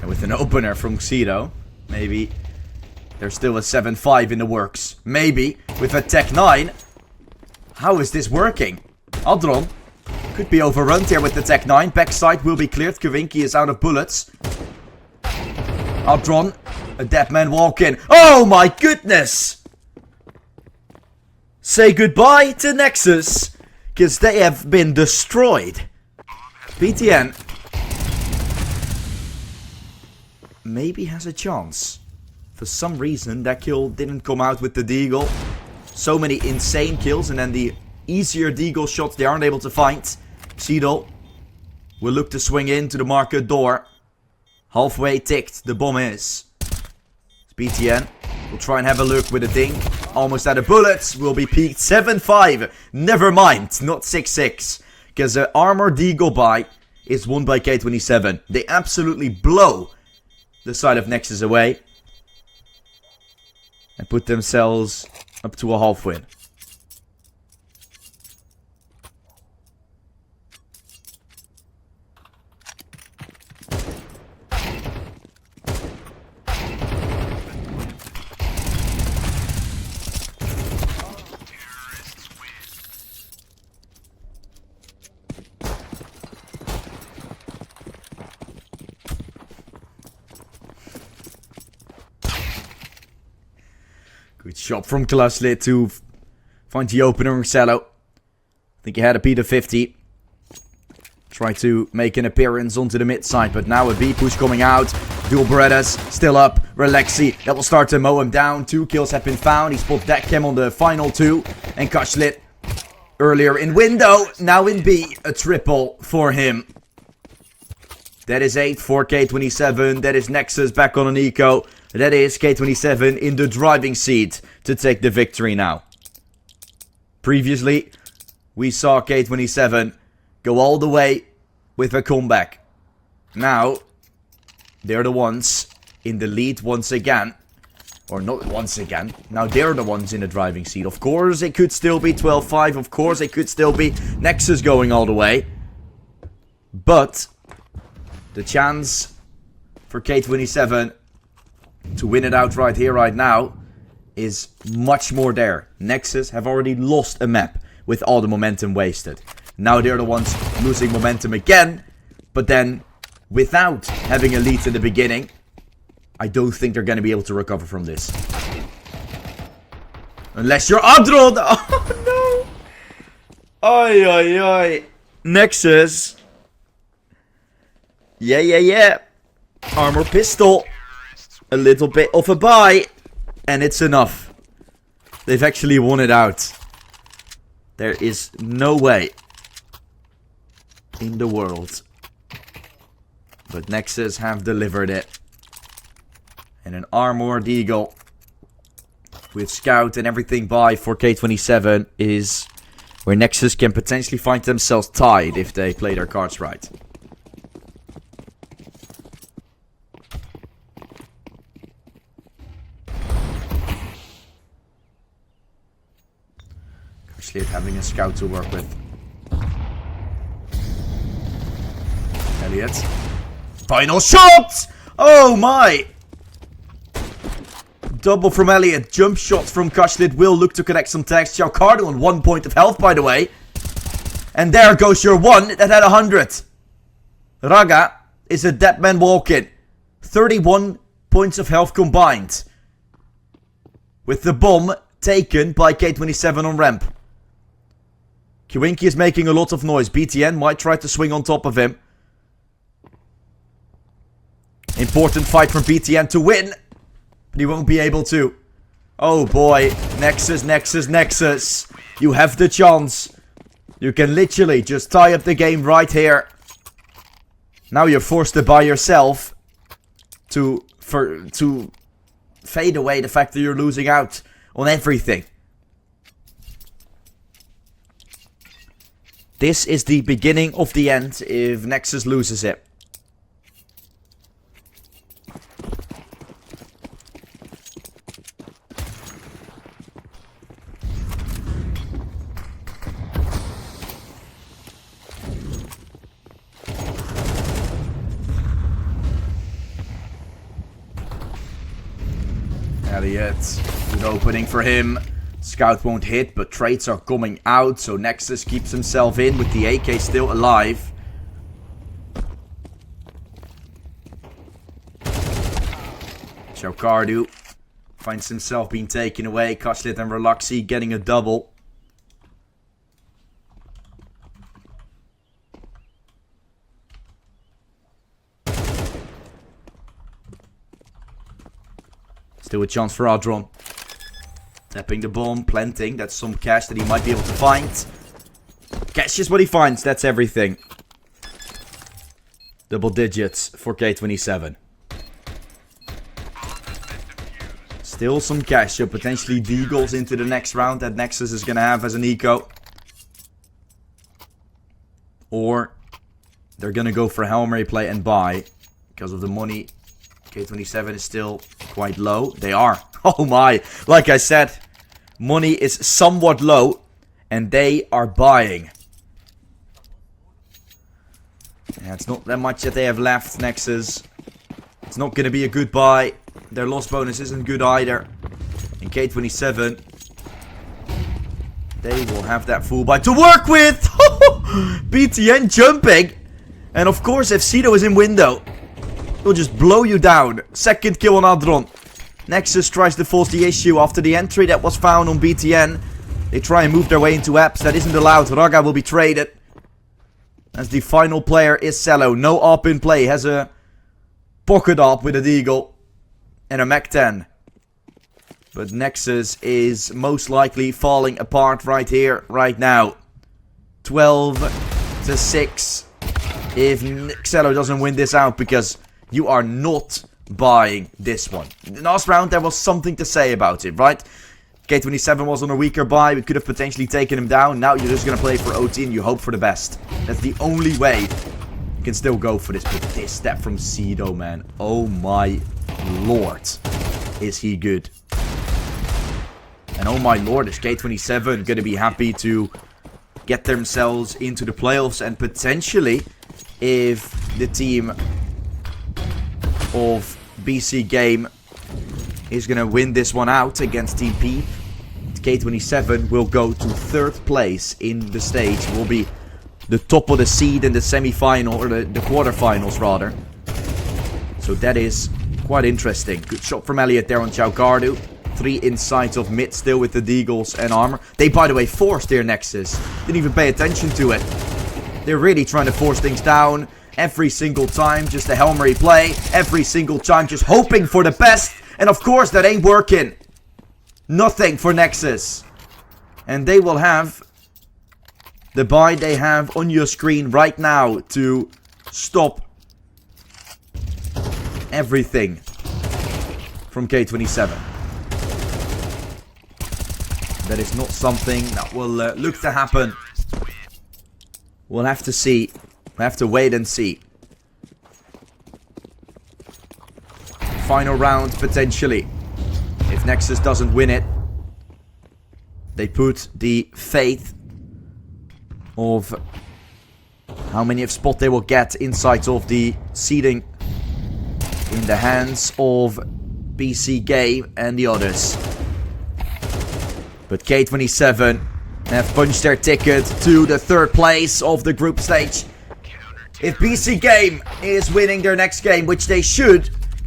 With an opener from Xido, maybe there's still a 7-5 in the works. Maybe with a Tech 9. How is this working? Adron could be overrun here with the Tech 9. Backside will be cleared. Kavinki is out of bullets. Adron, a dead man walking. Oh my goodness! Say goodbye to Nexus, because they have been destroyed. BTN maybe has a chance. For some reason, that kill didn't come out with the deagle. So many insane kills, and then the easier deagle shots they aren't able to find. Xeedle will look to swing into the market door. Halfway ticked, the bomb is. BTN will try and have a look with a ding. Almost out of bullets, will be peaked 7-5. Never mind, not 6-6. Because the armor deagle buy is won by K27. They absolutely blow the side of Nexus away. And put themselves up to a half win. Good shot from Klaslit to find the opener in Cello. I think he had a P50. Try to make an appearance onto the mid side, but now a B push coming out. Dual Berettas still up. Relaxi, that will start to mow him down. 2 kills have been found. He spot that cam on the final 2. And Kashlit earlier in window, now in B. A triple for him. That is 8 for K27. That is Nexus back on an eco. That is K27 in the driving seat to take the victory now. Previously, we saw K27 go all the way with a comeback. Now, they're the ones in the lead once again. Or not once again. Now they're the ones in the driving seat. Of course, it could still be 12-5. Of course, it could still be Nexus going all the way. But the chance for K27 to win it outright here right now is much more there. Nexus have already lost a map with all the momentum wasted. Now they're the ones losing momentum again, but then without having a lead in the beginning, I don't think they're going to be able to recover from this. Unless you're Adron! Oh no! Oi, oi, oi. Nexus. Yeah. Armor pistol. A little bit of a buy. And it's enough. They've actually won it out. There is no way in the world. But Nexus have delivered it. And an armor deagle with scout and everything by for K27 is where Nexus can potentially find themselves tied if they play their cards right. Actually, having a scout to work with. Elliot. Final shot! Oh my! Double from Elliot. Jump shot from Kashlit will look to connect some tags. Xiaocardo on 1 point of health, by the way. And there goes your one that had 100. Raga is a dead man walking. 31 points of health combined. With the bomb taken by K27 on ramp. Kiwinki is making a lot of noise. BTN might try to swing on top of him. Important fight from BTN to win. But he won't be able to. Oh boy. Nexus, Nexus, Nexus. You have the chance. You can literally just tie up the game right here. Now you're forced to by yourself. To fade away the fact that you're losing out on everything. This is the beginning of the end if Nexus loses it. Elliot, good opening for him. Scout won't hit, but trades are coming out, so Nexus keeps himself in with the AK still alive. Xiaocardo finds himself being taken away. Kashlit and Relaxi getting a double. Still a chance for Adron. Tapping the bomb, planting. That's some cash that he might be able to find. Cash is what he finds. That's everything. Double digits for K27. Still some cash. So potentially Deagles into the next round that Nexus is going to have as an eco. Or they're going to go for Hail Mary play and buy. Because of the money. K27 is still quite low. They are. Oh my. Like I said, money is somewhat low. And they are buying. Yeah, it's not that much that they have left, Nexus. It's not going to be a good buy. Their loss bonus isn't good either. In K27, they will have that full buy to work with. BTN jumping. And of course, if Cedo is in window, he'll just blow you down. Second kill on Adron. Nexus tries to force the issue after the entry that was found on BTN. They try and move their way into apps. That isn't allowed. Raga will be traded. As the final player is Cello. No AWP in play. Has a pocket AWP with a Deagle. And a Mac 10. But Nexus is most likely falling apart right here, right now. 12-6. If Cello doesn't win this out, because you are not buying this one. In the last round, there was something to say about it, right? K27 was on a weaker buy. We could have potentially taken him down. Now you're just going to play for OT and you hope for the best. That's the only way you can still go for this. But this step from Cedo, man. Oh my lord. Is he good. And oh my lord, is K27 going to be happy to get themselves into the playoffs. And potentially, if the team of BC Game is going to win this one out against Team P, K27 will go to 3rd place in the stage. Will be the top of the seed in the semi-final, or the quarterfinals rather. So that is quite interesting. Good shot from Elliot there on Chaucardu. 3 insides of mid still with the Deagles and armor. They, by the way, forced their Nexus. Didn't even pay attention to it. They're really trying to force things down. Every single time, just a Hail Mary play. Every single time, just hoping for the best. And of course, that ain't working. Nothing for Nexus. And they will have the buy they have on your screen right now to stop everything from K27. That is not something that will look to happen. We'll have to see. We'll have to wait and see. Final round, potentially. If Nexus doesn't win it, they put the fate of how many of spot they will get inside of the seeding in the hands of BC Game and the others. But K27 have punched their ticket to the 3rd place of the group stage. If BC Game is winning their next game, which they should,